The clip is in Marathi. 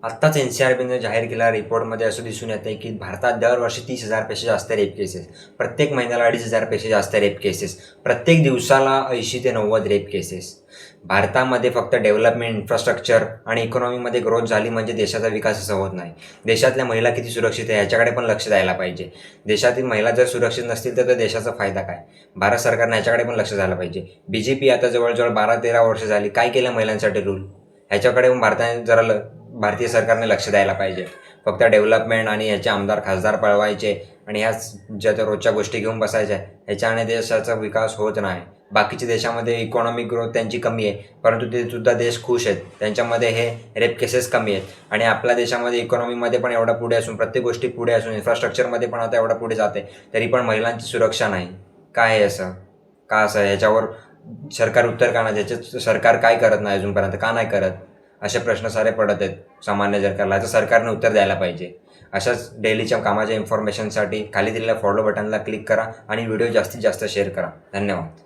आत्ताच NCRBने जाहीर केलेल्या रिपोर्टमध्ये असं दिसून येतं आहे की भारतात दरवर्षी 30,000पेक्षा जास्त रेप केसेस, प्रत्येक महिन्याला 2,500पेक्षा जास्त रेप केसेस, प्रत्येक दिवसाला 80 ते 90 रेप केसेस. भारतामध्ये फक्त डेव्हलपमेंट, इन्फ्रास्ट्रक्चर आणि इकॉनॉमीमध्ये ग्रोथ झाली म्हणजे देशाचा विकास असा होत नाही. देशातल्या महिला किती सुरक्षित आहे याच्याकडे पण लक्ष द्यायला पाहिजे. देशातील महिला जर सुरक्षित नसतील तर देशाचा फायदा काय? भारत सरकारने याच्याकडे पण लक्ष द्यायला पाहिजे. BJP आता जवळजवळ 12-13 वर्ष झाली काय केलं महिलांसाठी रूल? ह्याच्याकडे पण भारतीय सरकारने लक्ष द्यायला पाहिजे. फक्त डेव्हलपमेंट आणि ह्याचे आमदार खासदार पळवायचे आणि ह्याच ज्या रोजच्या गोष्टी घेऊन बसायच्या, ह्याच्याने देशाचा विकास होत नाही. बाकीच्या देशामध्ये इकॉनॉमिक ग्रोथ त्यांची कमी आहे, परंतु ते सुद्धा देश खुश आहेत. त्यांच्यामध्ये हे रेप केसेस कमी आहेत आणि आपल्या देशामध्ये इकॉनॉमीमध्ये पण एवढा पुढे असून, प्रत्येक गोष्टी पुढे असून, इन्फ्रास्ट्रक्चरमध्ये पण आता एवढा पुढे जाते, तरी पण महिलांची सुरक्षा नाही. काय आहे असं? का असं आहे? ह्याच्यावर सरकार उत्तर का नाही? त्याचे सरकार काय करत नाही अजूनपर्यंत? का नाही करत? असे प्रश्न सारे पडत आहेत सामान्य सरकारला. याचं सरकारने उत्तर द्यायला पाहिजे. अशाच डेलीच्या कामाच्या इन्फॉर्मेशनसाठी खाली दिलेल्या फॉलो बटनला क्लिक करा आणि व्हिडिओ जास्तीत जास्त शेअर करा. धन्यवाद.